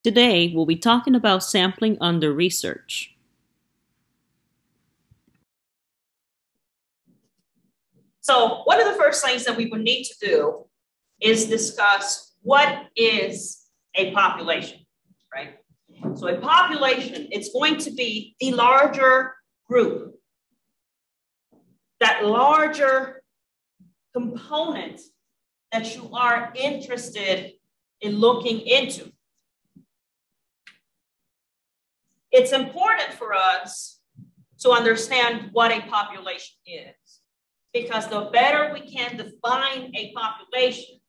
Today, we'll be talking about sampling under research. So one of the first things that we would need to do is discuss what is a population, right? So a population, it's going to be the larger group, that larger component that you are interested in looking into. It's important for us to understand what a population is, because the better we can define a population,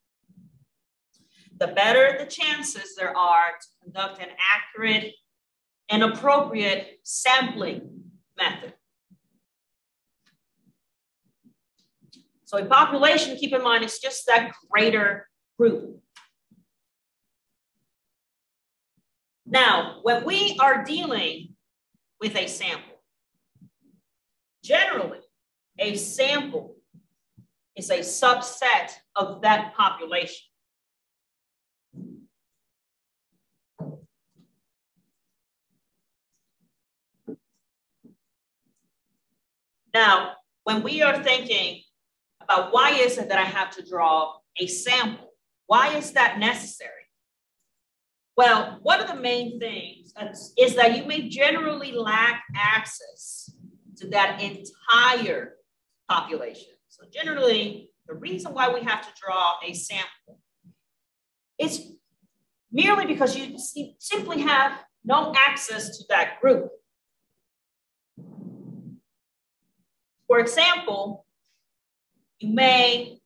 the better the chances there are to conduct an accurate and appropriate sampling method. So a population, keep in mind, is just that greater group. Now, when we are dealing with a sample, generally, a sample is a subset of that population. Now, when we are thinking about why is it that I have to draw a sample, why is that necessary? Well, one of the main things is that you may generally lack access to that entire population. So generally, the reason why we have to draw a sample is merely because you simply have no access to that group. For example, you may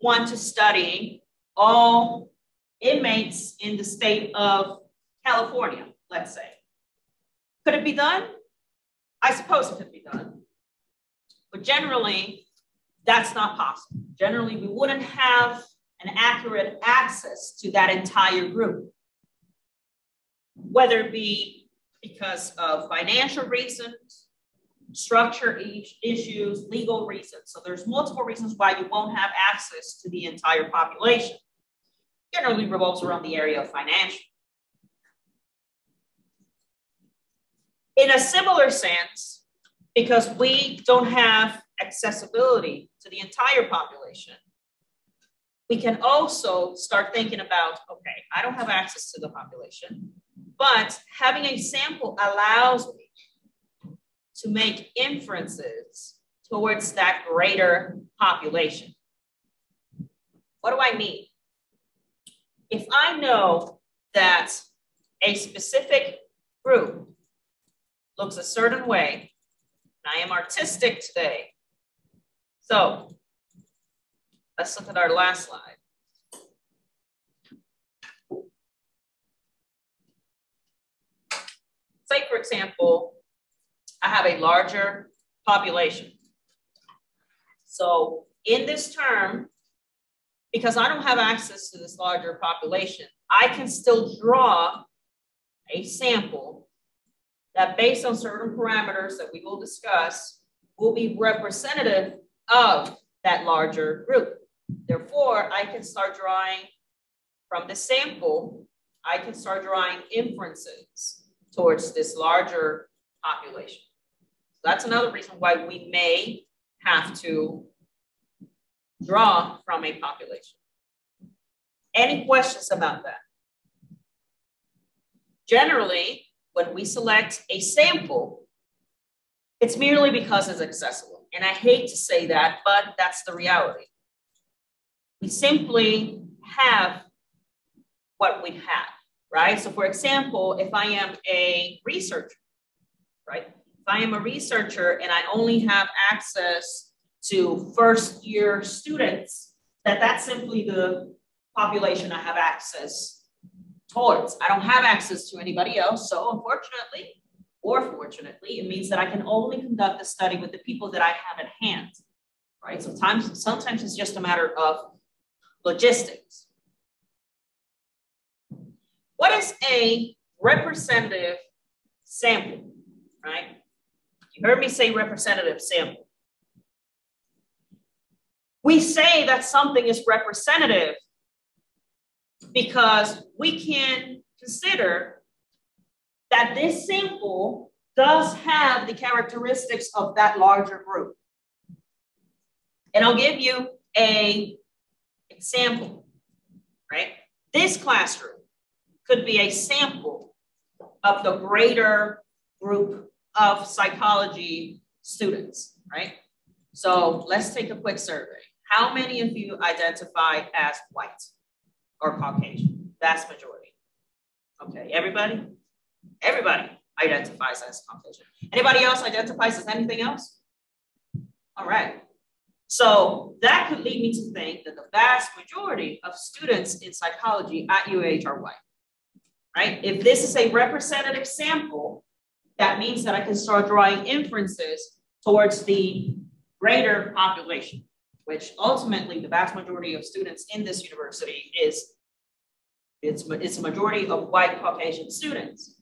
want to study all inmates in the state of California, let's say. Could it be done? I suppose it could be done. But generally, that's not possible. Generally, we wouldn't have an accurate access to that entire group, whether it be because of financial reasons, structure issues, legal reasons. So there's multiple reasons why you won't have access to the entire population. Generally revolves around the area of financial. In a similar sense, because we don't have accessibility to the entire population, we can also start thinking about, okay, I don't have access to the population, but having a sample allows me to make inferences towards that greater population. What do I mean? If I know that a specific group looks a certain way, and I am artistic today, so let's look at our last slide. Say, for example, I have a larger population. So in this term, because I don't have access to this larger population, I can still draw a sample that, based on certain parameters that we will discuss, will be representative of that larger group. Therefore, I can start drawing from the sample, I can start drawing inferences towards this larger population. So that's another reason why we may have to draw from a population. Any questions about that? Generally, when we select a sample, it's merely because it's accessible. And I hate to say that, but that's the reality. We simply have what we have, right? So for example, if I am a researcher, right? If I am a researcher and I only have access to first-year students, that's simply the population I have access towards. I don't have access to anybody else. So unfortunately, or fortunately, it means that I can only conduct a study with the people that I have at hand, right? Sometimes it's just a matter of logistics. What is a representative sample, right? You heard me say representative sample. We say that something is representative because we can consider that this sample does have the characteristics of that larger group. And I'll give you an example, right? This classroom could be a sample of the greater group of psychology students, right? So let's take a quick survey. How many of you identify as white or Caucasian? Vast majority. Okay, everybody? Everybody identifies as Caucasian. Anybody else identifies as anything else? All right. So that could lead me to think that the vast majority of students in psychology at UH are white, right? If this is a representative sample, that means that I can start drawing inferences towards the greater population, which ultimately the vast majority of students in this university is, it's a majority of white Caucasian students.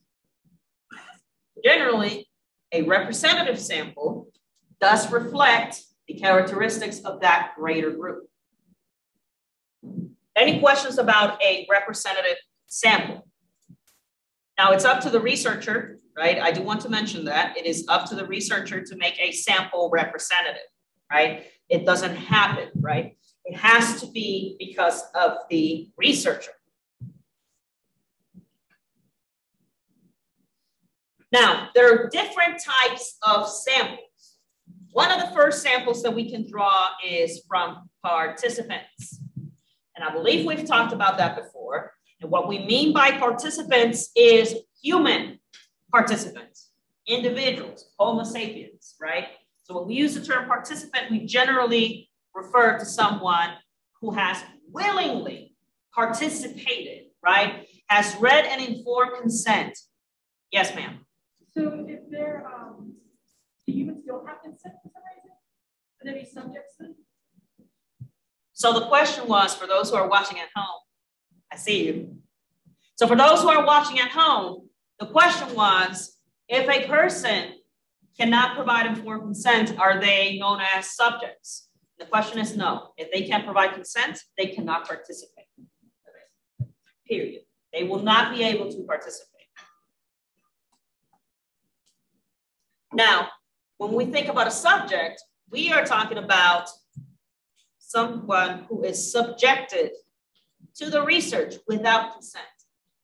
Generally, a representative sample does reflect the characteristics of that greater group. Any questions about a representative sample? Now it's up to the researcher, right? I do want to mention that it is up to the researcher to make a sample representative, right? It doesn't happen, right? It has to be because of the researcher. Now, there are different types of samples. One of the first samples that we can draw is from participants. And I believe we've talked about that before. And what we mean by participants is human participants, individuals, Homo sapiens, right? So when we use the term participant, we generally refer to someone who has willingly participated, right? Has read and informed consent. Yes, ma'am. So if they're, do humans don't have consent for some reason? Are there any subjects then? So the question was, for those who are watching at home, I see you. So for those who are watching at home, the question was, if a person cannot provide informed consent, are they known as subjects? The question is no. If they can't provide consent, they cannot participate. Period. They will not be able to participate. Now, when we think about a subject, we are talking about someone who is subjected to the research without consent.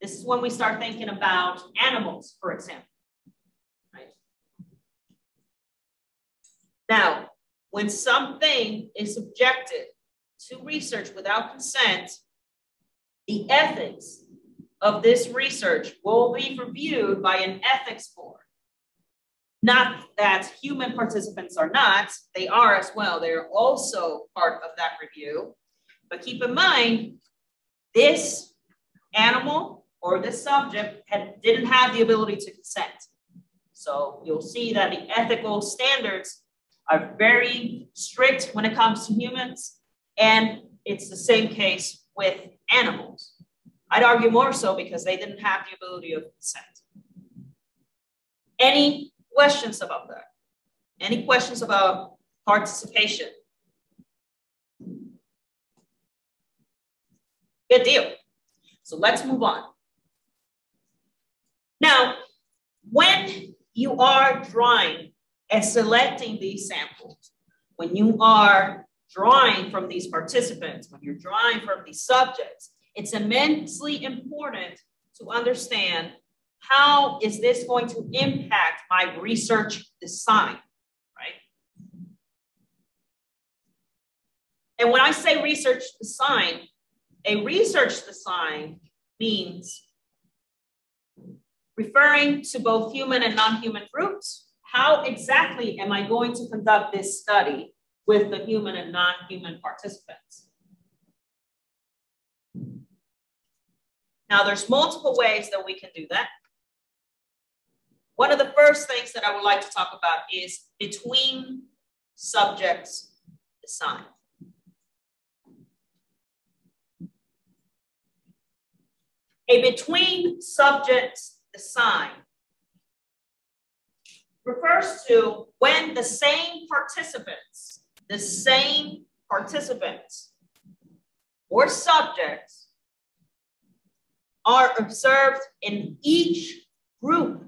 This is when we start thinking about animals, for example. Right? Now, when something is subjected to research without consent, the ethics of this research will be reviewed by an ethics board. Not that human participants are not, they are as well. They're also part of that review. But keep in mind, this animal or this subject didn't have the ability to consent. So you'll see that the ethical standards are very strict when it comes to humans, and it's the same case with animals. I'd argue more so because they didn't have the ability of consent. Any questions about that? Any questions about participation? Good deal. So let's move on. Now, when you are drawing and selecting these samples, when you are drawing from these participants, when you're drawing from these subjects, it's immensely important to understand how is this going to impact my research design, right? And when I say research design, a research design means referring to both human and non-human groups. How exactly am I going to conduct this study with the human and non-human participants? Now, there's multiple ways that we can do that. One of the first things that I would like to talk about is between subjects design. A between subjects design refers to when the same participants or subjects are observed in each group.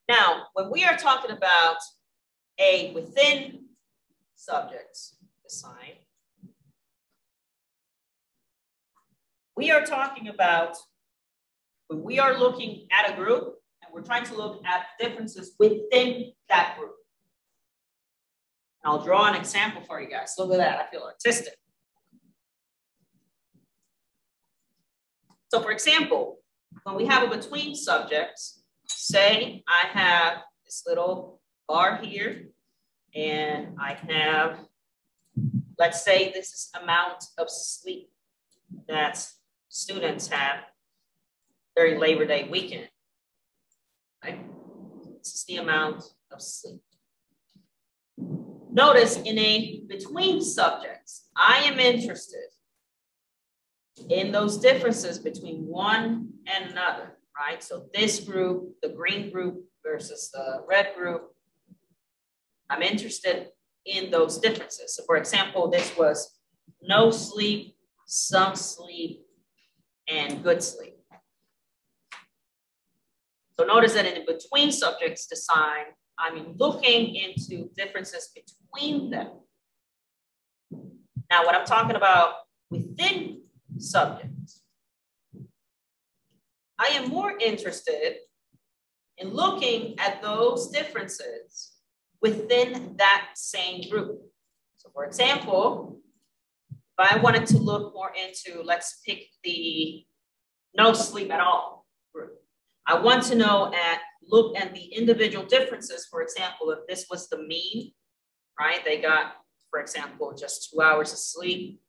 Now, when we are talking about a within subjects design, we are talking about when we are looking at a group and we're trying to look at differences within that group. And I'll draw an example for you guys. Look at that, I feel artistic. So for example, when we have a between subjects, say I have this little bar here, and I have, let's say this is amount of sleep that students have during Labor Day weekend, right? This is the amount of sleep. Notice in a between subjects, I am interested in those differences between one and another, right? So this group, the green group versus the red group, I'm interested in those differences. So for example, this was no sleep, some sleep, and good sleep. So notice that in the between subjects design, I'm looking into differences between them. Now, what I'm talking about within subjects, I am more interested in looking at those differences within that same group. So for example, if I wanted to look more into, let's pick the no sleep at all group. I want to look at the individual differences. For example, if this was the mean, right? They got, for example, just 2 hours of sleep.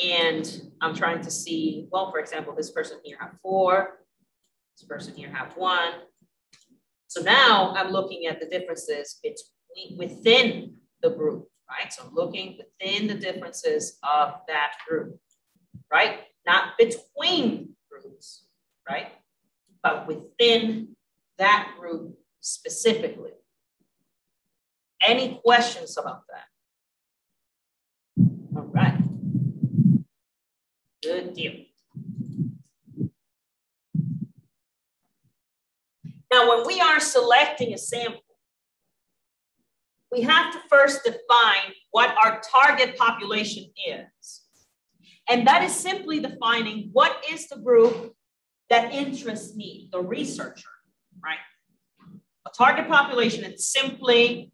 And I'm trying to see, well, for example, this person here have 4, this person here have 1. So now I'm looking at the differences within the group, right? So I'm looking within the differences of that group, right? Not between groups, right? But within that group specifically. Any questions about that? All right. Good deal. Now, when we are selecting a sample, we have to first define what our target population is. And that is simply defining what is the group that interests me, the researcher, right? A target population is simply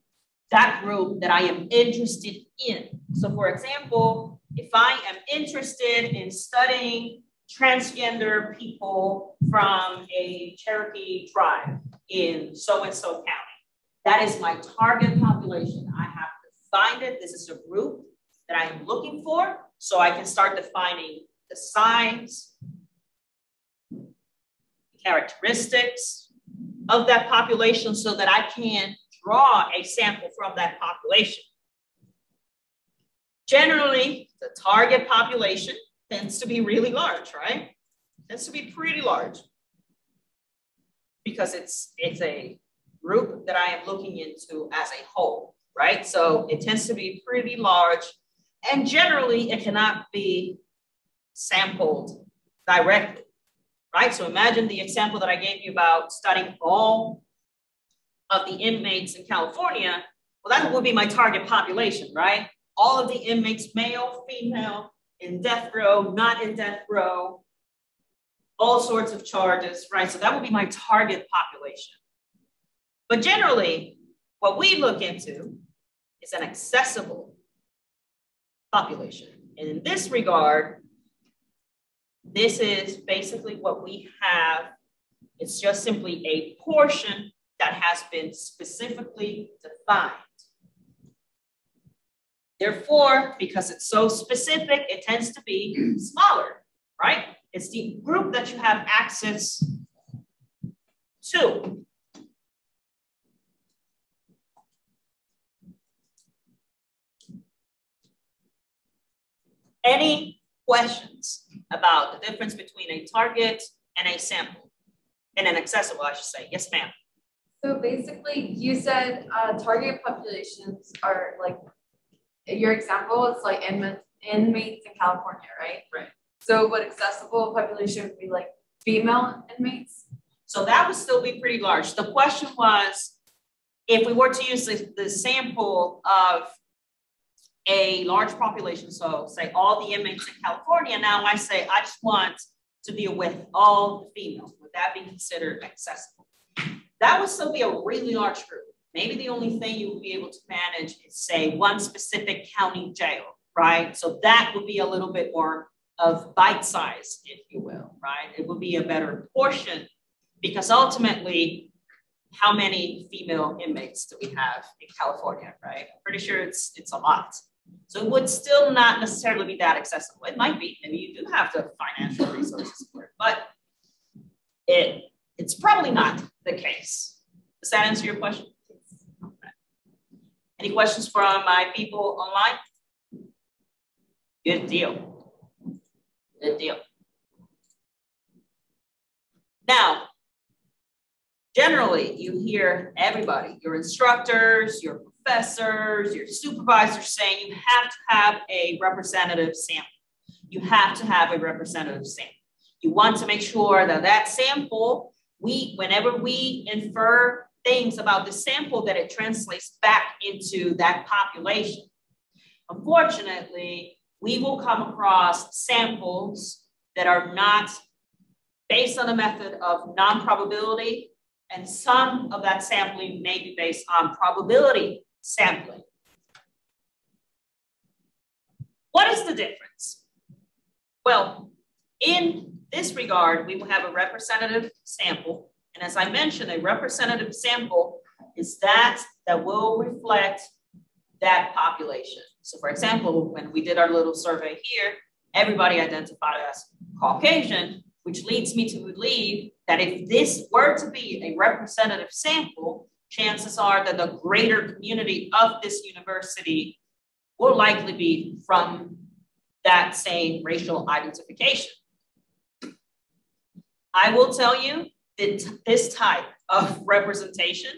that group that I am interested in. So for example, if I am interested in studying transgender people from a Cherokee tribe in so-and-so county, that is my target population. I have to find it. This is a group that I am looking for. So I can start defining the size, characteristics of that population so that I can draw a sample from that population. Generally, the target population tends to be really large, right? Tends to be pretty large because it's a group that I am looking into as a whole, right? So it tends to be pretty large, and generally it cannot be sampled directly, right? So imagine the example that I gave you about studying all of the inmates in California. Well, that would be my target population, right? All of the inmates, male, female, in death row, not in death row, all sorts of charges, right? So that would be my target population. But generally, what we look into is an accessible population. And in this regard, this is basically what we have. It's just simply a portion that has been specifically defined. Therefore, because it's so specific, it tends to be smaller, right? It's the group that you have access to. Any questions about the difference between a target and a sample? And an accessible, I should say. Yes, ma'am. So basically, you said target populations are like, your example is like inmates in California, right? Right. So what accessible population would be like female inmates? So that would still be pretty large. The question was, if we were to use the sample of a large population, so say all the inmates in California, now I say I just want to deal with all the females, would that be considered accessible? That would still be a really large group. Maybe the only thing you would be able to manage is say one specific county jail, right? So that would be a little bit more of bite size, if you will, right? It would be a better portion because ultimately, how many female inmates do we have in California, right? I'm pretty sure it's a lot. So it would still not necessarily be that accessible. It might be, maybe you do have the financial resources for it, but it's probably not the case. Does that answer your question? Okay. Any questions from my people online? Good deal. Good deal. Now, generally, you hear everybody, your instructors, your professors, your supervisors saying you have to have a representative sample. You have to have a representative sample. You want to make sure that that sample, whenever we infer things about the sample, that it translates back into that population. Unfortunately, we will come across samples that are not based on a method of non-probability, and some of that sampling may be based on probability sampling. What is the difference? Well, in this regard, we will have a representative sample. And as I mentioned, a representative sample is that will reflect that population. So for example, when we did our little survey here, everybody identified as Caucasian, which leads me to believe that if this were to be a representative sample, chances are that the greater community of this university will likely be from that same racial identification. I will tell you that this type of representation,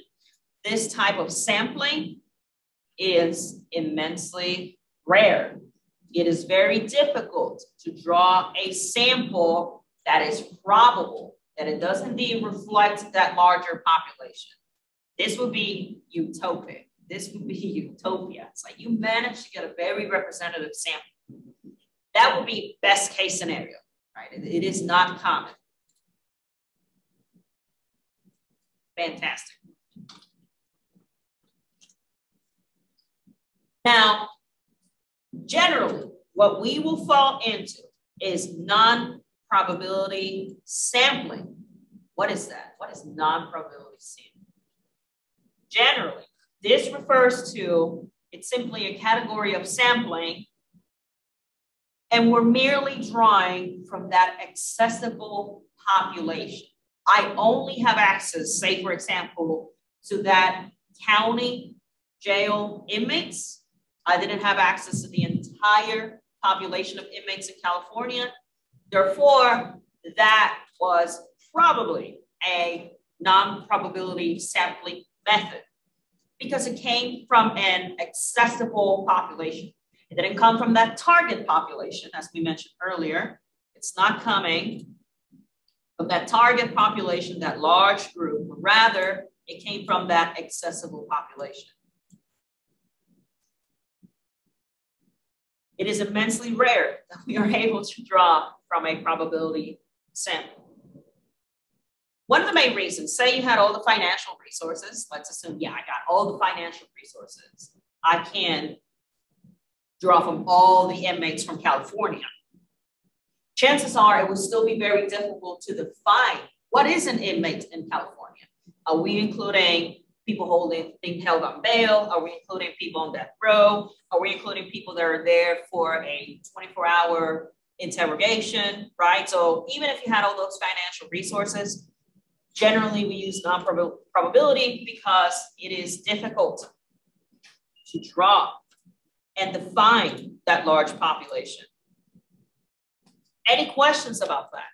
this type of sampling is immensely rare. It is very difficult to draw a sample that is probable, that it does indeed reflect that larger population. This would be utopic. This would be utopia. It's like you managed to get a very representative sample. That would be best case scenario, right? It is not common. Fantastic. Now, generally, what we will fall into is non-probability sampling. What is that? What is non-probability sampling? Generally, this refers to, it's simply a category of sampling, and we're merely drawing from that accessible population. I only have access, say, for example, to that county jail inmates. I didn't have access to the entire population of inmates in California. Therefore, that was probably a non-probability sampling method because it came from an accessible population. It didn't come from that target population, as we mentioned earlier. It's not coming from that target population, that large group, but rather it came from that accessible population. It is immensely rare that we are able to draw from a probability sample. One of the main reasons, say you had all the financial resources, let's assume, yeah, I got all the financial resources. I can draw from all the inmates from California. Chances are it will still be very difficult to define what is an inmate in California. Are we including people being held on bail? Are we including people on death row? Are we including people that are there for a 24-hour interrogation, right? So even if you had all those financial resources, generally we use non-probability because it is difficult to draw and define that large population. Any questions about that?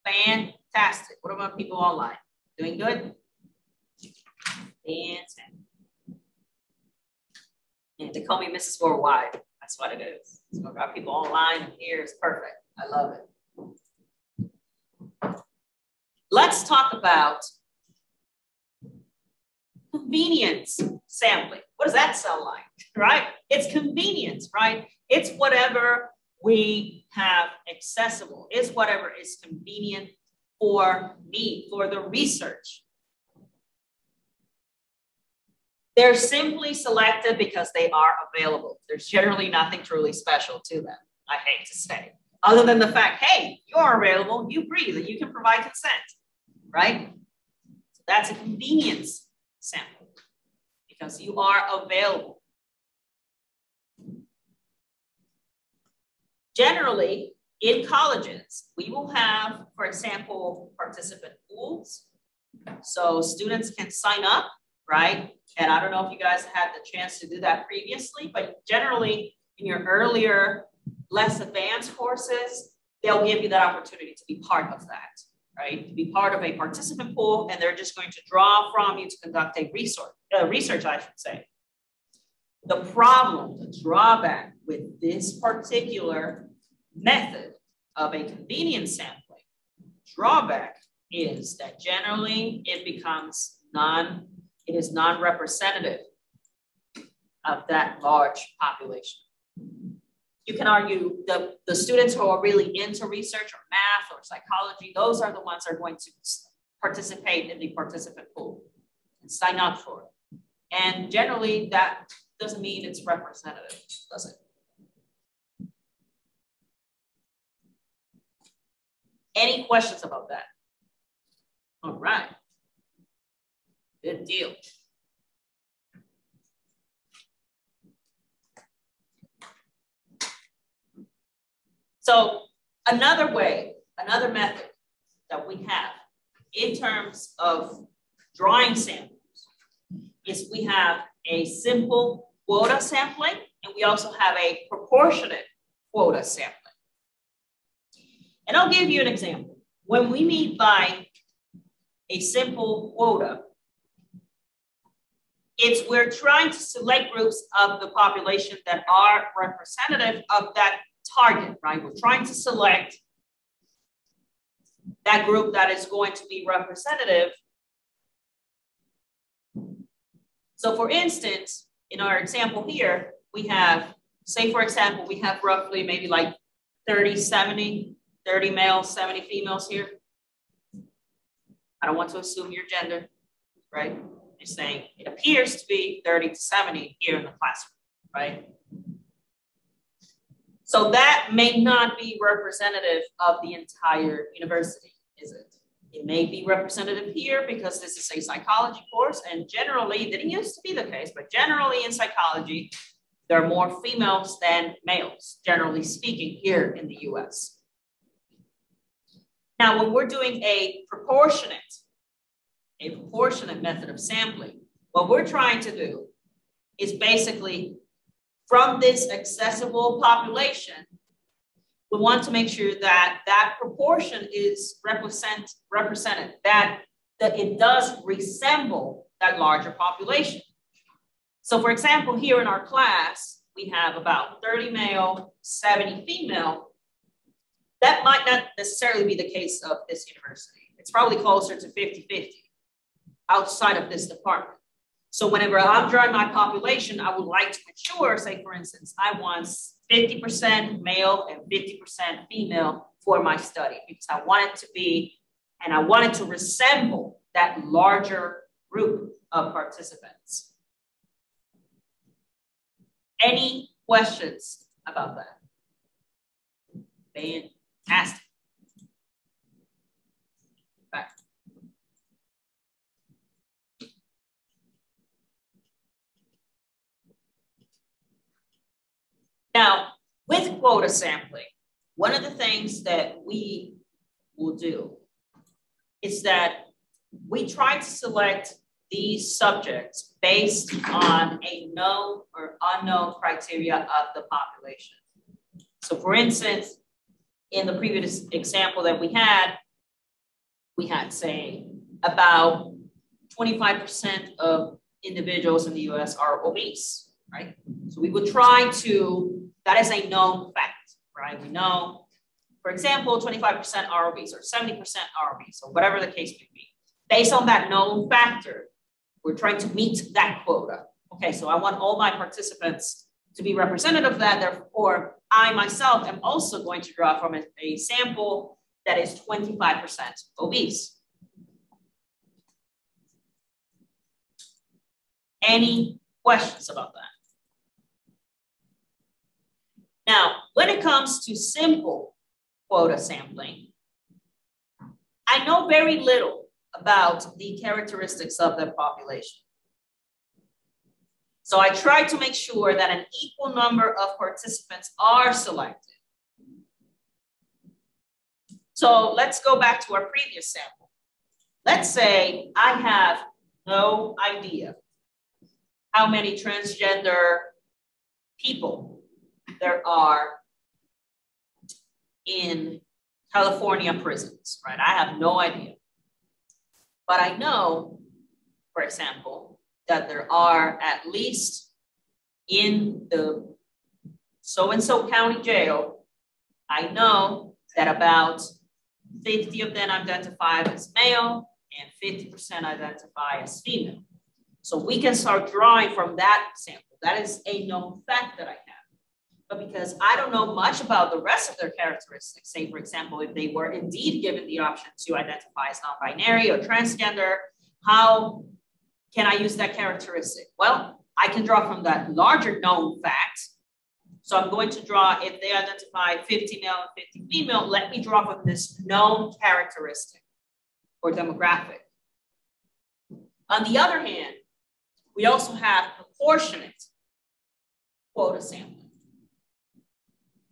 Fantastic. What about people online? Doing good? And they call me Mrs. Worldwide. That's what it is. So I've got people online and here is perfect. I love it. Let's talk about convenience sampling. What does that sound like, right? It's convenience, right? It's whatever we have accessible. It's whatever is convenient for me, for the research. They're simply selected because they are available. There's generally nothing truly special to them, I hate to say. Other than the fact, hey, you're available, you breathe, and you can provide consent, right? So that's a convenience sample because you are available. Generally, in colleges, we will have, for example, participant pools. So students can sign up, right? And I don't know if you guys had the chance to do that previously, but generally in your earlier, less advanced courses, they'll give you that opportunity to be part of that, right? To be part of a participant pool, and they're just going to draw from you to conduct a research, I should say. The problem, the drawback with this particular method of a convenience sampling, drawback is that generally it is non-representative of that large population. You can argue the students who are really into research or math or psychology, those are the ones that are going to participate in the participant pool and sign up for it. And generally that doesn't mean it's representative, does it? Any questions about that? All right. Good deal. So another way, another method that we have in terms of drawing samples is we have a simple quota sampling, and we also have a proportionate quota sampling. And I'll give you an example. When we mean by a simple quota, we're trying to select groups of the population that are representative of that target, right? We're trying to select that group that is going to be representative. So for instance, in our example here, we have, say for example, we have roughly maybe like 30 males, 70 females here. I don't want to assume your gender, right? You're saying it appears to be 30 to 70 here in the classroom, right? So that may not be representative of the entire university, is it? It may be representative here because this is a psychology course, and generally, it didn't used to be the case, but generally in psychology, there are more females than males, generally speaking, here in the US. Now, when we're doing a proportionate method of sampling, what we're trying to do is basically from this accessible population, we want to make sure that that proportion is represented, that it does resemble that larger population. So for example, here in our class, we have about 30 male, 70 female. That might not necessarily be the case of this university. It's probably closer to 50-50 outside of this department. So whenever I'm drawing my population, I would like to ensure, say for instance, I want 50% male and 50% female for my study because I want it to be, and I want it to resemble that larger group of participants. Any questions about that? Fantastic. Okay. Now, with quota sampling, one of the things that we will do is that we try to select these subjects based on a known or unknown criteria of the population. So for instance, in the previous example that we had, say, about 25% of individuals in the US are obese, right? So we would try to, that is a known fact, right? We know, for example, 25% are obese or 70% are obese or whatever the case may be. Based on that known factor, we're trying to meet that quota. Okay, so I want all my participants to be representative of that. Therefore, I myself am also going to draw from a sample that is 25% obese. Any questions about that? Now, when it comes to simple quota sampling, I know very little about the characteristics of the population. So I try to make sure that an equal number of participants are selected. So let's go back to our previous sample. Let's say I have no idea how many transgender people there are in California prisons, right? I have no idea. But I know, for example, that there are at least in the so-and-so county jail, I know that about 50 of them identify as male and 50% identify as female. So we can start drawing from that sample. That is a known fact that I have. But because I don't know much about the rest of their characteristics, say, for example, if they were indeed given the option to identify as non-binary or transgender, how can I use that characteristic? Well, I can draw from that larger known fact. So I'm going to draw, if they identify 50 male and 50 female, let me draw from this known characteristic or demographic. On the other hand, we also have proportionate quota sampling.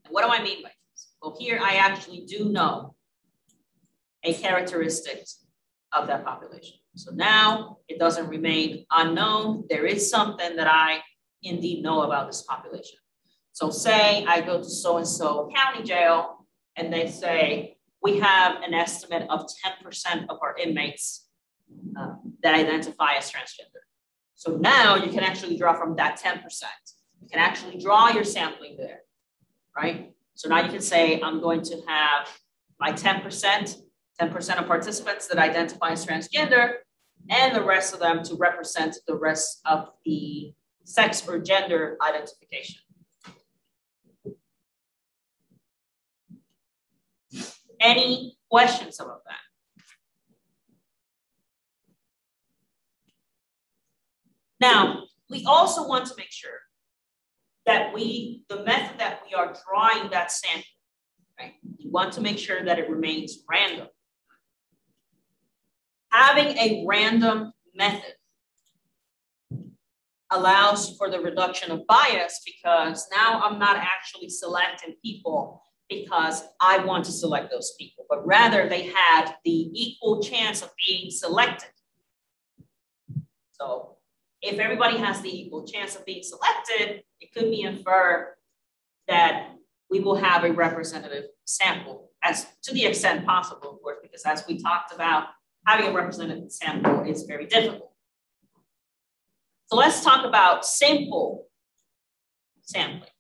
And what do I mean by this? Well, here I actually do know a characteristic of that population. So now it doesn't remain unknown. There is something that I indeed know about this population. So say I go to so-and-so county jail and they say, we have an estimate of 10% of our inmates that identify as transgender. So now you can actually draw from that 10%. You can actually draw your sampling there, right? So now you can say, I'm going to have my 10% of participants that identify as transgender, and the rest of them to represent the rest of the sex or gender identification. Any questions about that? Now, we also want to make sure that the method that we are drawing that sample, right? We want to make sure that it remains random. Having a random method allows for the reduction of bias because now I'm not actually selecting people because I want to select those people, but rather they had the equal chance of being selected. So if everybody has the equal chance of being selected, it could be inferred that we will have a representative sample as to the extent possible, of course, because as we talked about, having a representative sample is very difficult. So let's talk about simple sampling,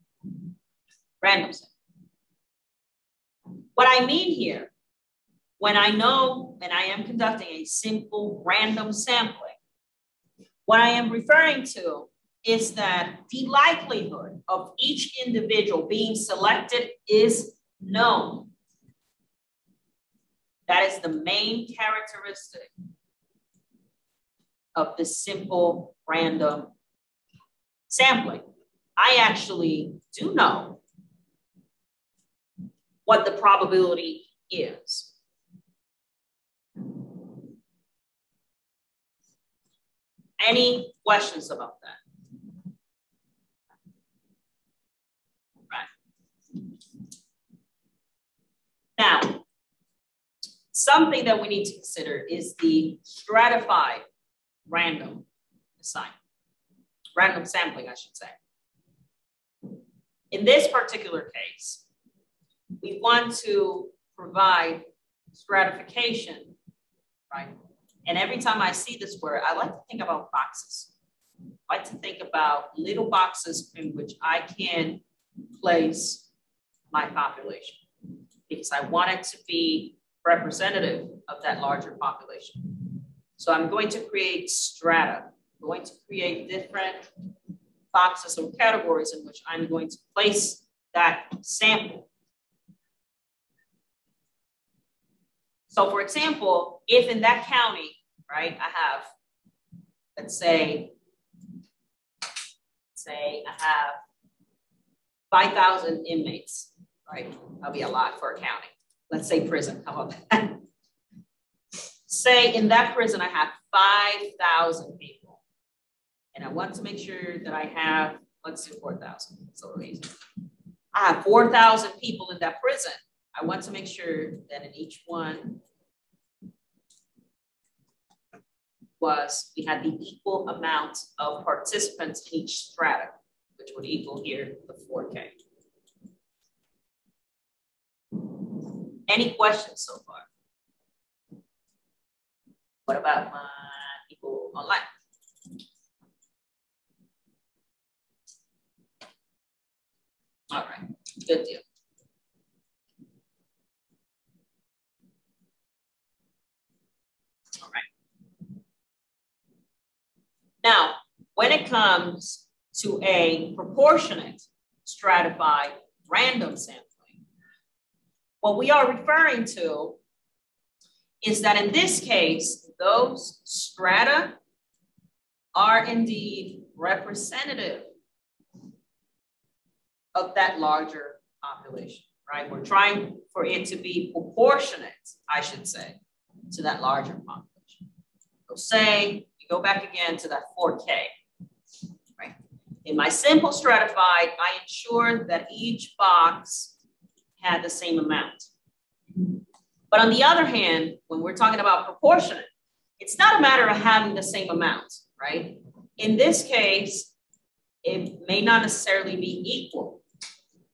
random sampling. What I mean here, when I know and I am conducting a simple random sampling, what I am referring to is that the likelihood of each individual being selected is known. That is the main characteristic of the simple random sampling. I actually do know what the probability is. Any questions about that? Right. Now, something that we need to consider is the stratified random sampling, I should say. In this particular case, we want to provide stratification, right, And every time I see this word, I like to think about boxes. I like to think about little boxes in which I can place my population because I want it to be representative of that larger population. So I'm going to create strata. I'm going to create different boxes or categories in which I'm going to place that sample. So for example, if in that county, right, I have, let's say I have 5,000 inmates, right? That'll be a lot for a county. Let's say prison, how about that? Say in that prison, I have 5,000 people. And I want to make sure that I have, let's do 4,000, so easy. I have 4,000 people in that prison. I want to make sure that in each one we had the equal amount of participants in each strata, which would equal here the 4K. Any questions so far? What about my people online? All right, good deal. All right. Now, when it comes to a proportionate, stratified, random sampling, what we are referring to is that in this case, those strata are indeed representative of that larger population, right? We're trying for it to be proportionate, I should say, to that larger population. So say, we go back again to that 4K, right? In my simple stratified, I ensure that each box had the same amount. But on the other hand, when we're talking about proportionate, it's not a matter of having the same amount, right? In this case, it may not necessarily be equal.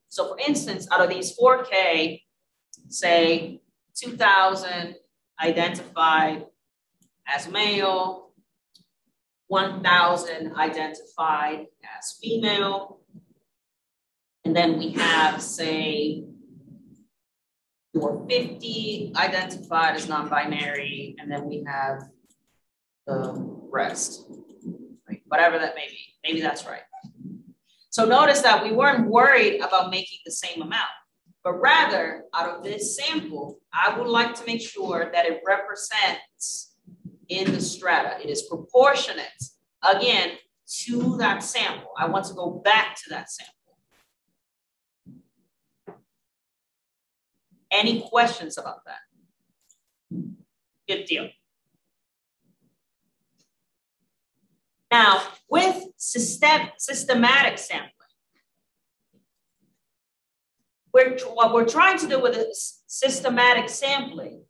So for instance, out of these 4K, say 2,000 identified as male, 1,000 identified as female, and then we have, say, 450 identified as non-binary, and then we have the rest, right? Whatever that may be. Maybe that's right. So notice that we weren't worried about making the same amount, but rather out of this sample, I would like to make sure that it represents in the strata. It is proportionate, again, to that sample. I want to go back to that sample. Any questions about that? Good deal. Now, with systematic sampling, what we're trying to do with a systematic sampling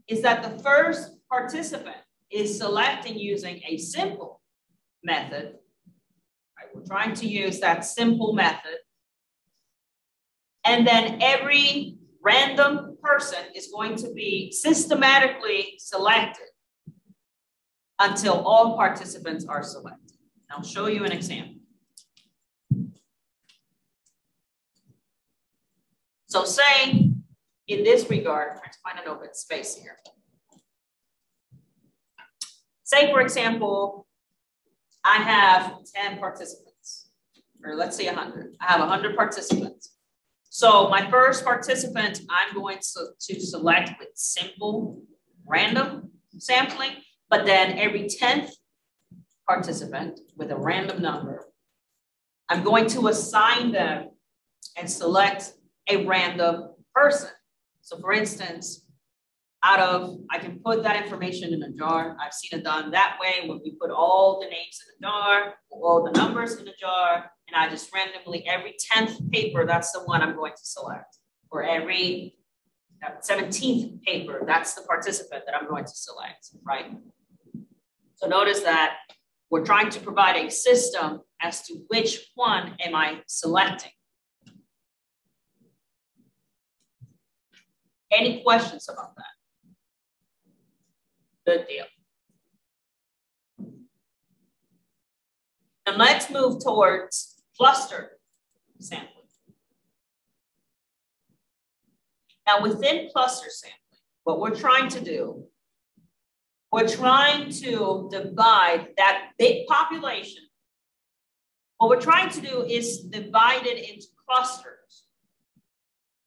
is that the first participant is selecting using a simple method. Right? We're trying to use that simple method. And then every random person is going to be systematically selected until all participants are selected. I'll show you an example. So say in this regard, I'm trying to find an open space here. Say, for example, I have 10 participants, or let's say 100. I have 100 participants. So my first participant, I'm going to select with simple random sampling, but then every 10th participant with a random number, I'm going to assign them and select a random person. So for instance, I can put that information in a jar. I've seen it done that way when we put all the names in a jar, all the numbers in a jar, and I just randomly, every 10th paper, that's the one I'm going to select. Or every 17th paper, that's the participant that I'm going to select, right? So notice that we're trying to provide a system as to which one am I selecting. Any questions about that? Good deal. And let's move towards cluster sampling. Now, within cluster sampling, what we're trying to do, we're trying to divide that big population. What we're trying to do is divide it into clusters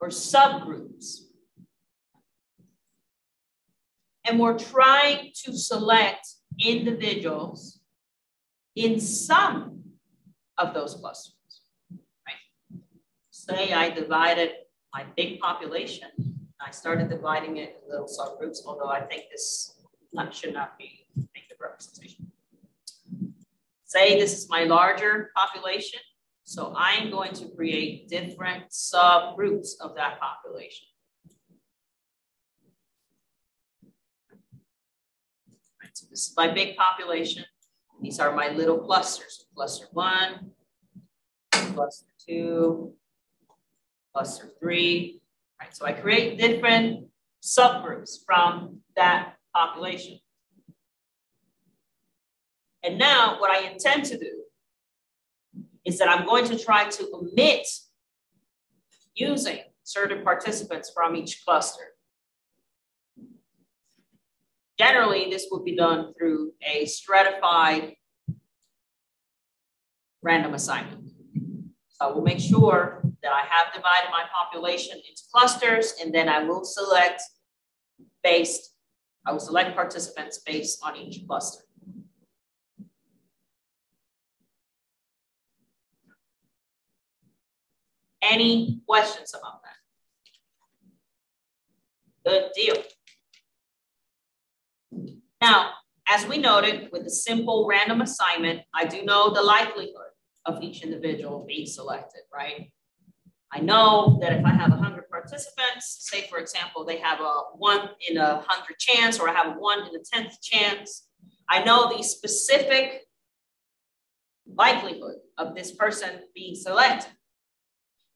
or subgroups. And we're trying to select individuals in some of those clusters. Right? Say I divided my big population. I started dividing it in little subgroups, although I think this should not be negative representation. Say this is my larger population. So I'm going to create different subgroups of that population. Right, so this is my big population. These are my little clusters. Cluster 1, cluster 2, cluster 3. Right, so I create different subgroups from that population. And now what I intend to do is that I'm going to try to omit using certain participants from each cluster. Generally, this would be done through a stratified random assignment. So I will make sure that I have divided my population into clusters, and then I will select participants based on each cluster. Any questions about that? Good deal. Now, as we noted, with a simple random assignment, I do know the likelihood of each individual being selected, right? I know that if I have 100 participants, say for example, they have a 1 in 100 chance, or I have a 1 in a 10th chance, I know the specific likelihood of this person being selected.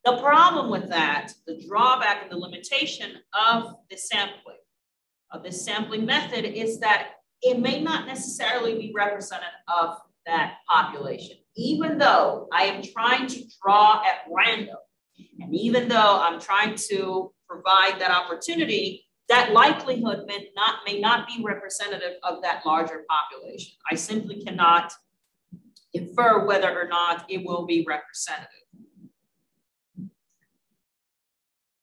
The problem with that, the drawback and the limitation of this sampling method is that it may not necessarily be representative of that population, even though I am trying to draw at random. And even though I'm trying to provide that opportunity, that likelihood may not be representative of that larger population. I simply cannot infer whether or not it will be representative.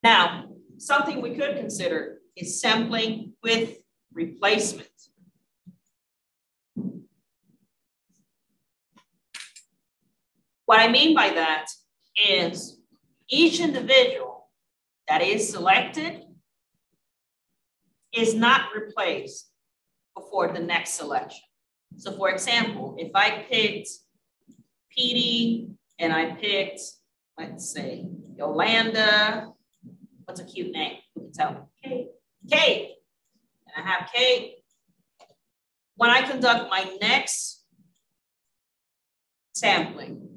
Now, something we could consider is sampling with replacement. What I mean by that is each individual that is selected is not replaced before the next selection. So for example, if I picked P.D. and I picked, let's say, Yolanda, what's a cute name? Who can tell me? Kate. Kate. And I have Kate. When I conduct my next sampling,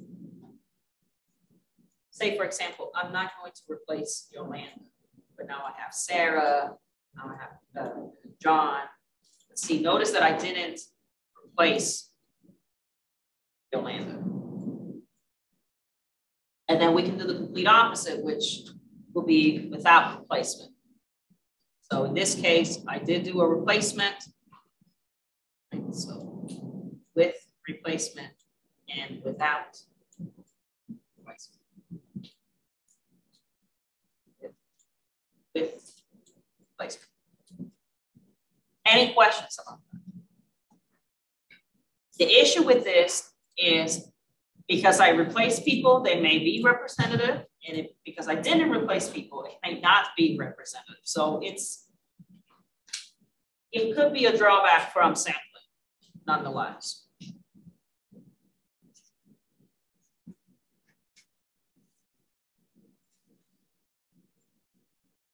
say for example, I'm not going to replace Yolanda, but now I have Sarah, now I have John. Let's see, notice that I didn't replace Yolanda. And then we can do the complete opposite, which will be without replacement. So in this case, I did do a replacement. So with replacement and without replacement. With replacement. Any questions about that? The issue with this is because I replace people, they may be representative, and because I didn't replace people, it may not be representative. So it could be a drawback from sampling, nonetheless.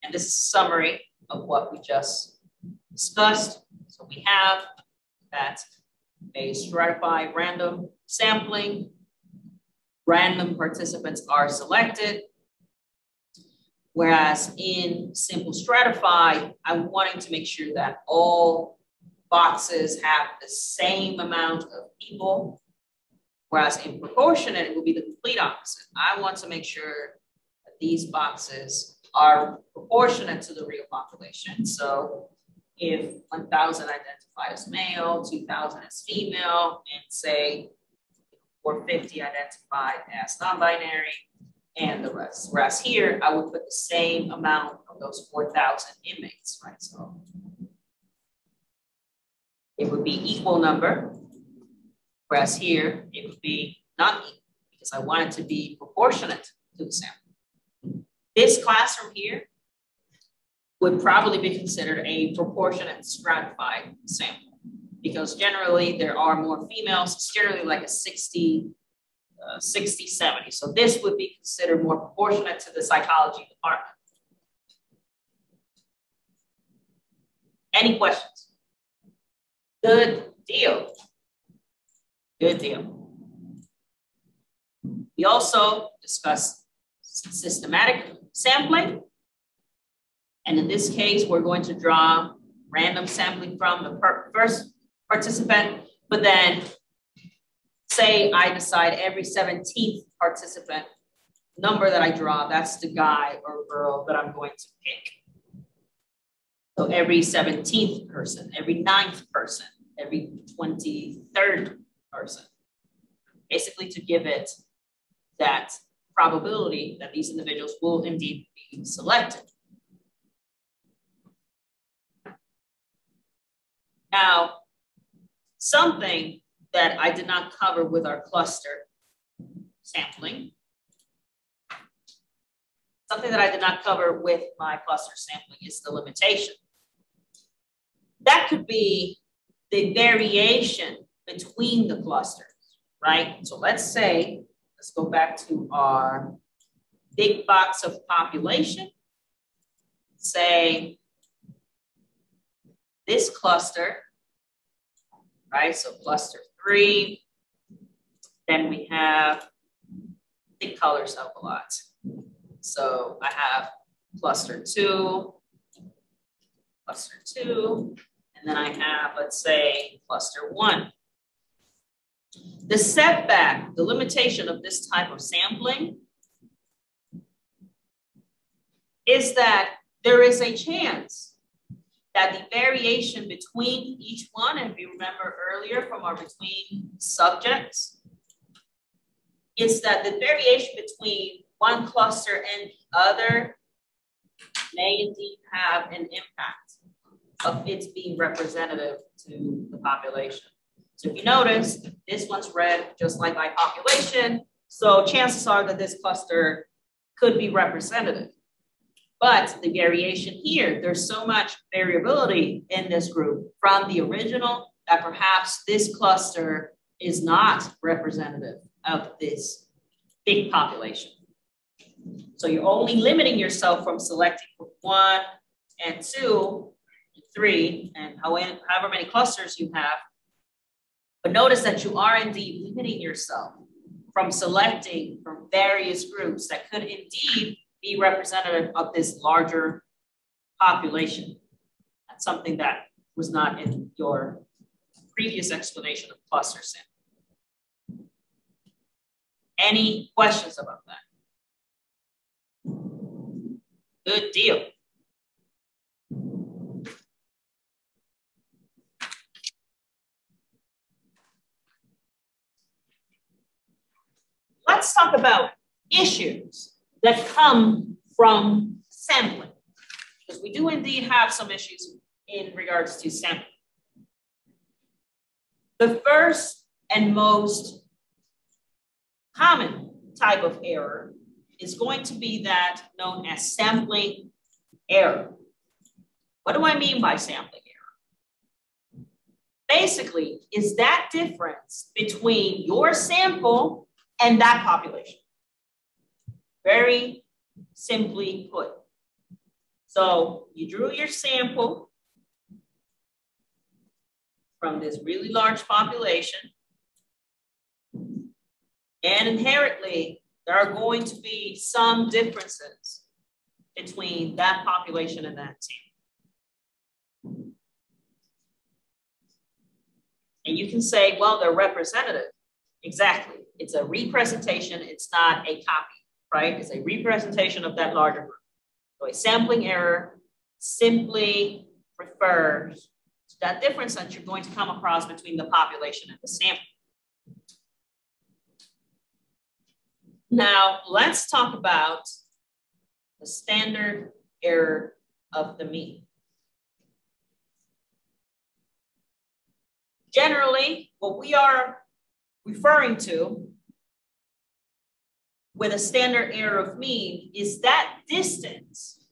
And this is a summary of what we just discussed. So we have that a stratified random sampling, random participants are selected. Whereas in simple stratified, I'm wanting to make sure that all boxes have the same amount of people. Whereas in proportionate, it will be the complete opposite. I want to make sure that these boxes are proportionate to the real population. So if 1,000 identify as male, 2,000 as female, and say 450 identified as non-binary, and the rest. Whereas here, I would put the same amount of those 4,000 inmates, right? So it would be equal number. Whereas here, it would be not equal because I want it to be proportionate to the sample. This classroom here would probably be considered a proportionate stratified sample because generally there are more females. It's generally like a 60, 70. So this would be considered more proportionate to the psychology department. Any questions? Good deal. Good deal. We also discussed systematic sampling. And in this case, we're going to draw random sampling from the first participant, but then say I decide every 17th participant number that I draw, that's the guy or girl that I'm going to pick. So every 17th person, every 9th person, every 23rd person, basically to give it that probability that these individuals will indeed be selected. Now, something that I did not cover with our cluster sampling, something that I did not cover with my cluster sampling is the limitation. That could be the variation between the clusters, right? So let's say, let's go back to our big box of population. Say this cluster, right? So cluster 3, then we have, I think colors help a lot. So I have cluster 2, and then I have, let's say, cluster 1. The setback, the limitation of this type of sampling is that there is a chance that the variation between each one, and if you remember earlier from our between subjects, is that the variation between one cluster and the other may indeed have an impact of its being representative to the population. So if you notice, this one's red just like my population, so chances are that this cluster could be representative. But the variation here, there's so much variability in this group from the original that perhaps this cluster is not representative of this big population. So you're only limiting yourself from selecting 1 and 2, 3, and however many clusters you have. But notice that you are indeed limiting yourself from selecting from various groups that could indeed be representative of this larger population. That's something that was not in your previous explanation of cluster sampling. Any questions about that? Good deal. Let's talk about issues that come from sampling, because we do indeed have some issues in regards to sampling. The first and most common type of error is going to be that known as sampling error. What do I mean by sampling error? Basically, is that difference between your sample and that population. Very simply put. So you drew your sample from this really large population, and inherently, there are going to be some differences between that population and that sample. And you can say, well, they're representative. Exactly. It's a representation. It's not a copy, right? It's a representation of that larger group. So a sampling error simply refers to that difference that you're going to come across between the population and the sample. Now, let's talk about the standard error of the mean. Generally, what we are referring to with a standard error of mean is that distance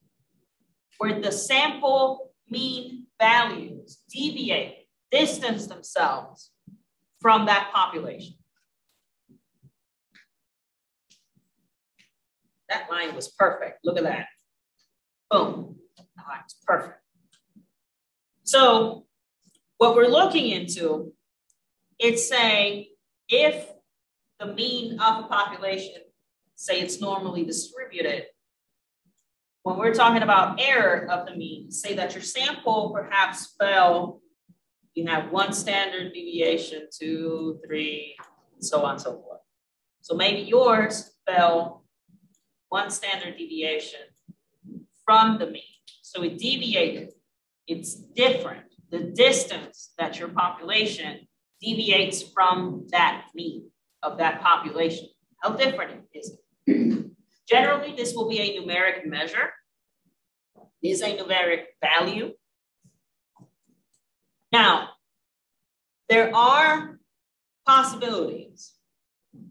where the sample mean values deviate, distance themselves from that population. That line was perfect. Look at that. Boom. That line was perfect. So what we're looking into, it's saying if the mean of a population, say it's normally distributed, when we're talking about error of the mean, say that your sample perhaps fell, you have 1 standard deviation, 2, 3, and so on and so forth. So maybe yours fell 1 standard deviation from the mean. So it deviated. It's different. The distance that your population deviates from that mean of that population. How different is it? Generally, this will be a numeric measure. It is a numeric value. Now, there are possibilities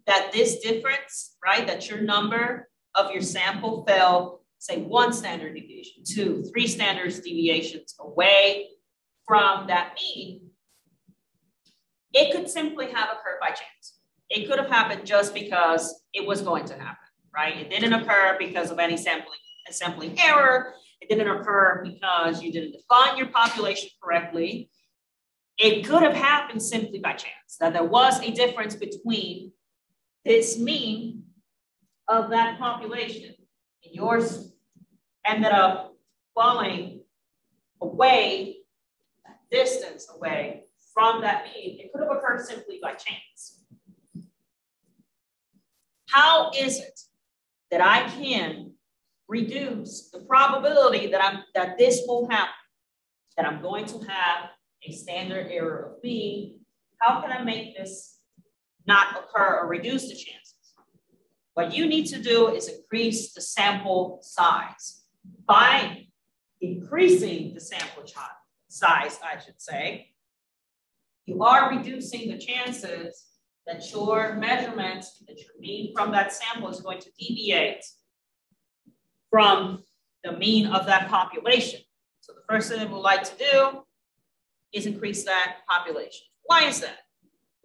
that this difference, right, that your number of your sample fell, say 1 standard deviation, 2, 3 standard deviations away from that mean. It could simply have occurred by chance. It could have happened just because it was going to happen, right? It didn't occur because of any sampling error. It didn't occur because you didn't define your population correctly. It could have happened simply by chance, that there was a difference between this mean of that population and yours ended up falling away, that distance away from that mean. It could have occurred simply by chance. How is it that I can reduce the probability that this will happen, that I'm going to have a standard error of mean? How can I make this not occur or reduce the chances? What you need to do is increase the sample size. By increasing the sample size, I should say, you are reducing the chances that your measurement, that your mean from that sample is going to deviate from the mean of that population. So the first thing that we'd like to do is increase that population. Why is that?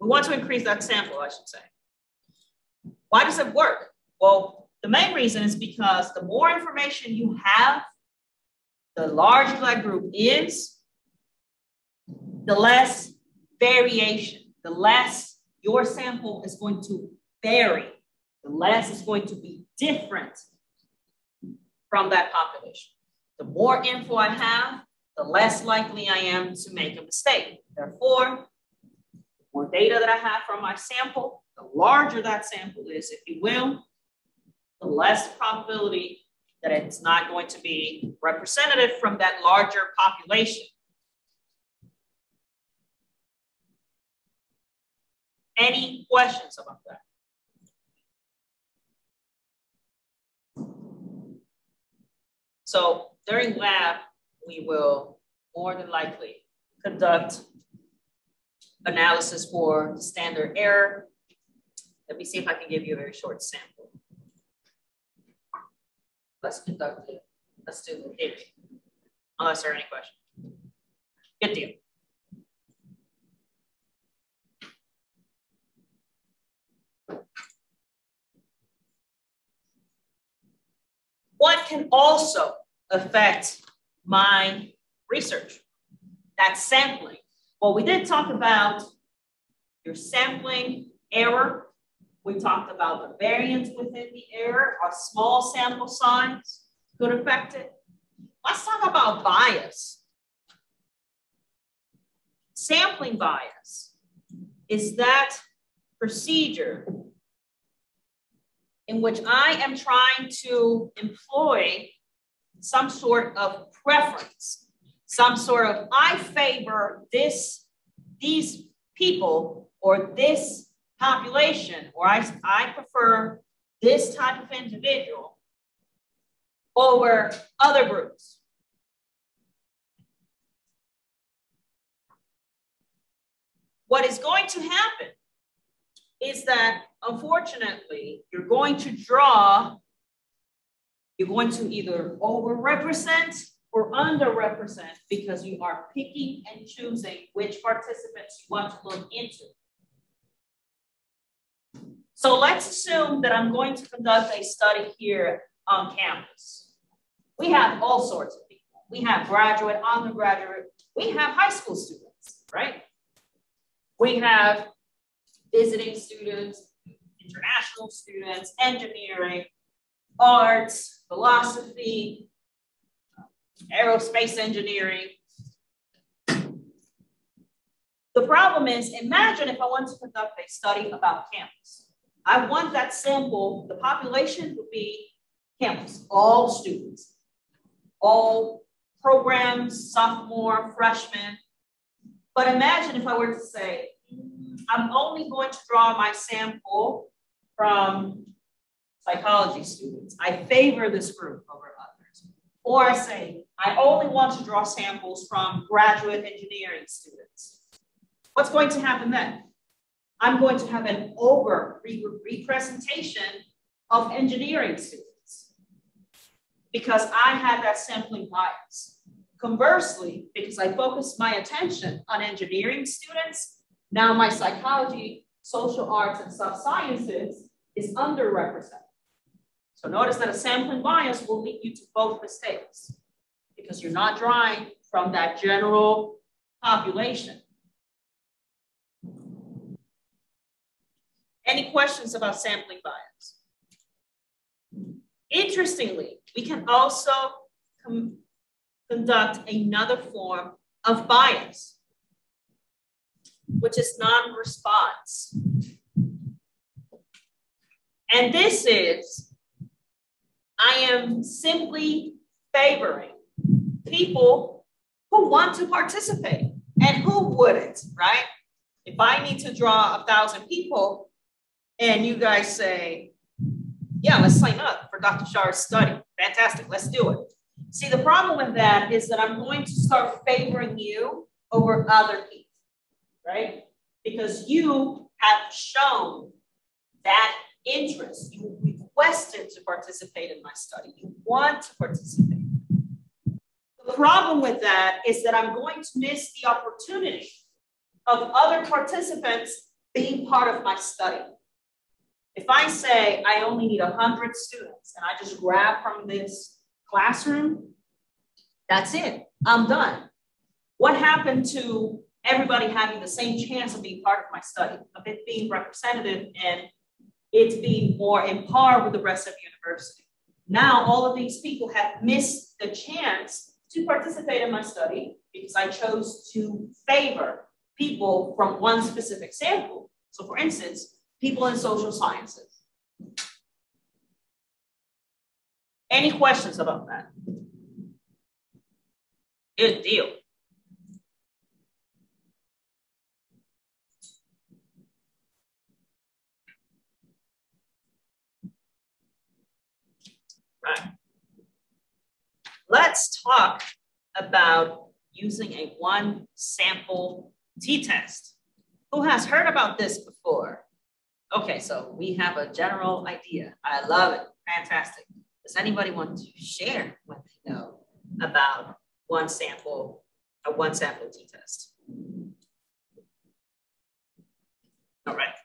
We want to increase that sample, I should say. Why does it work? Well, the main reason is because the more information you have, the larger that group is, the less variation, the less your sample is going to vary, the less it's going to be different from that population. The more info I have, the less likely I am to make a mistake. Therefore, the more data that I have from my sample, the larger that sample is, if you will, the less probability that it's not going to be representative from that larger population. Any questions about that? So during lab, we will more than likely conduct analysis for standard error. Let me see if I can give you a very short sample. Let's conduct it. Let's do the theory, unless there are any questions. Good deal. What can also affect my research? That's sampling. Well, we did talk about your sampling error. We talked about the variance within the error. A small sample size could affect it. Let's talk about bias. Sampling bias is that procedure in which I am trying to employ some sort of preference, some sort of I favor these people or this population, or I prefer this type of individual over other groups. What is going to happen is that, unfortunately, you're going to either overrepresent or underrepresent because you are picking and choosing which participants you want to look into. So let's assume that I'm going to conduct a study here on campus. We have all sorts of people. We have graduate, undergraduate, we have high school students, right? We have visiting students, international students, engineering, arts, philosophy, aerospace engineering. The problem is, imagine if I want to conduct a study about campus. I want that sample, the population would be campus, all students, all programs, sophomore, freshman. But imagine if I were to say, I'm only going to draw my sample from psychology students. I favor this group over others. Or I say, I only want to draw samples from graduate engineering students. What's going to happen then? I'm going to have an over-representation of engineering students because I have that sampling bias. Conversely, because I focus my attention on engineering students, now my psychology, social arts, and sub-sciences is underrepresented. So notice that a sampling bias will lead you to both mistakes because you're not drawing from that general population. Any questions about sampling bias? Interestingly, we can also conduct another form of bias, which is non-response. And this is, I am simply favoring people who want to participate and who wouldn't, right? If I need to draw 1,000 people and you guys say, yeah, let's sign up for Dr. Shar's study. Fantastic, let's do it. See, the problem with that is that I'm going to start favoring you over other people, right? Because you have shown that interest. You requested to participate in my study. You want to participate. The problem with that is that I'm going to miss the opportunity of other participants being part of my study. If I say I only need 100 students and I just grab from this classroom, that's it. I'm done. What happened to everybody having the same chance of being part of my study, of it being representative and it being more in par with the rest of the university? Now, all of these people have missed the chance to participate in my study because I chose to favor people from one specific sample. So for instance, people in social sciences. Any questions about that? Good deal. Right. Let's talk about using a one-sample t-test. Who has heard about this before? Okay, so we have a general idea. I love it. Fantastic. Does anybody want to share what they know about a one-sample t-test? All right.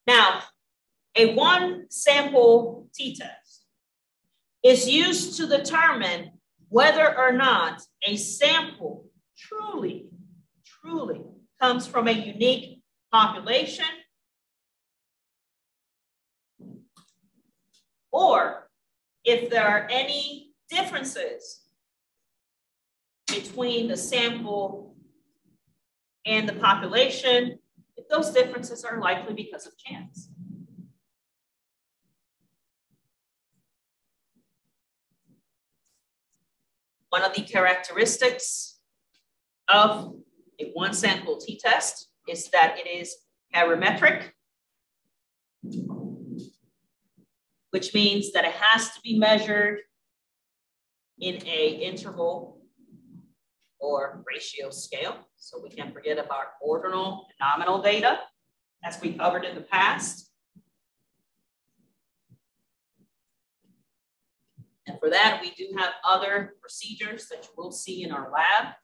Now, a one-sample t-test is used to determine whether or not a sample truly comes from a unique population or if there are any differences between the sample and the population, if those differences are likely because of chance. One of the characteristics of a one-sample t-test is that it is parametric, which means that it has to be measured in a interval or ratio scale. So we can't forget about ordinal and nominal data, as we covered in the past. And for that, we do have other procedures that you will see in our lab.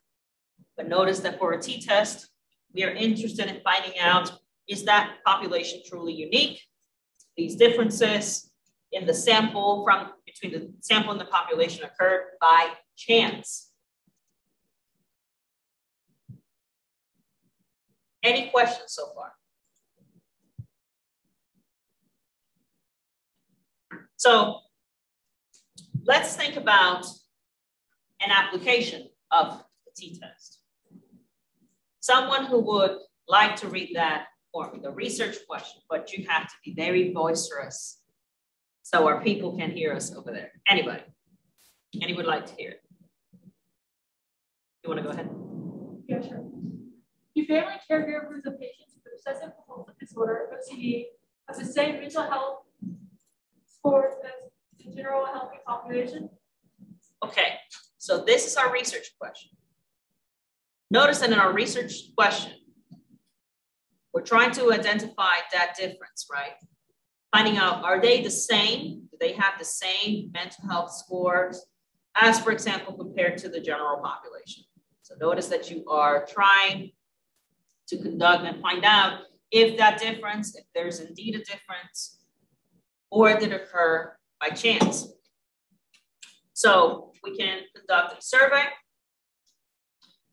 But notice that for a t-test, we are interested in finding out, is that population truly unique? These differences in the sample between the sample and the population occurred by chance. Any questions so far? So let's think about an application of the t-test. Someone who would like to read that for me, the research question, but you have to be very boisterous so our people can hear us over there. Anybody? Anyone would like to hear it? You want to go ahead? Yeah, sure. Do family caregivers of patients with obsessive compulsive disorder, OCD, have the same mental health scores as the general healthy population? Okay, so this is our research question. Notice that in our research question, we're trying to identify that difference, right? Finding out, are they the same? Do they have the same mental health scores as, for example, compared to the general population? So notice that you are trying to conduct and find out if that difference, if there's indeed a difference, or did it occur by chance. So we can conduct a survey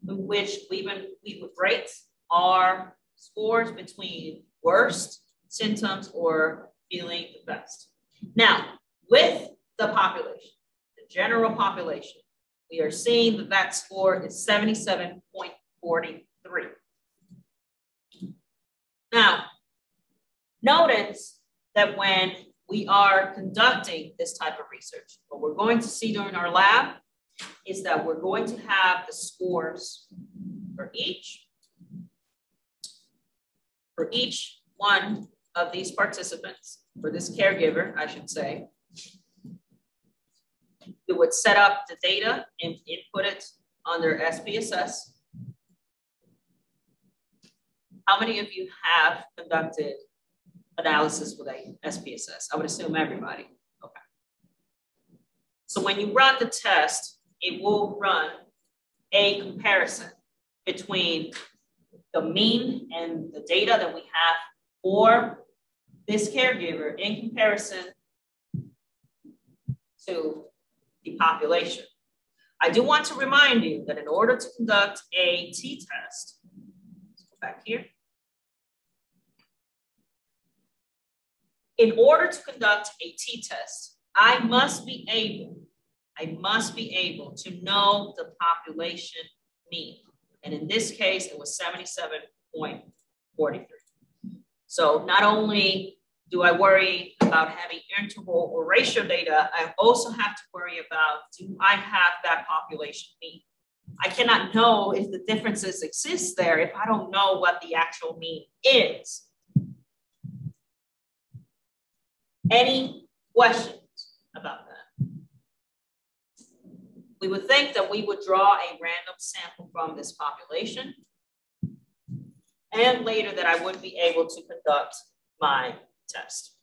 in which we would rate our scores between worst symptoms or feeling the best. Now, with the population, the general population, we are seeing that that score is 77.43. Now, notice that when we are conducting this type of research, what we're going to see during our lab is that we're going to have the scores for each one of these participants, for this caregiver, I should say. We would set up the data and input it under SPSS. How many of you have conducted analysis with a SPSS? I would assume everybody. Okay. So when you run the test, it will run a comparison between the mean and the data that we have for this caregiver in comparison to the population. I do want to remind you that in order to conduct a t-test, let's go back here. In order to conduct a t-test, I must be able to know the population mean. And in this case, it was 77.43. So not only do I worry about having interval or ratio data, I also have to worry about, do I have that population mean? I cannot know if the differences exist there if I don't know what the actual mean is. Any questions about that? We would think that we would draw a random sample from this population, and later that I would be able to conduct my test.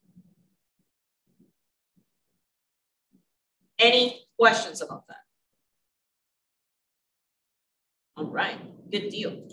Any questions about that? All right, good deal.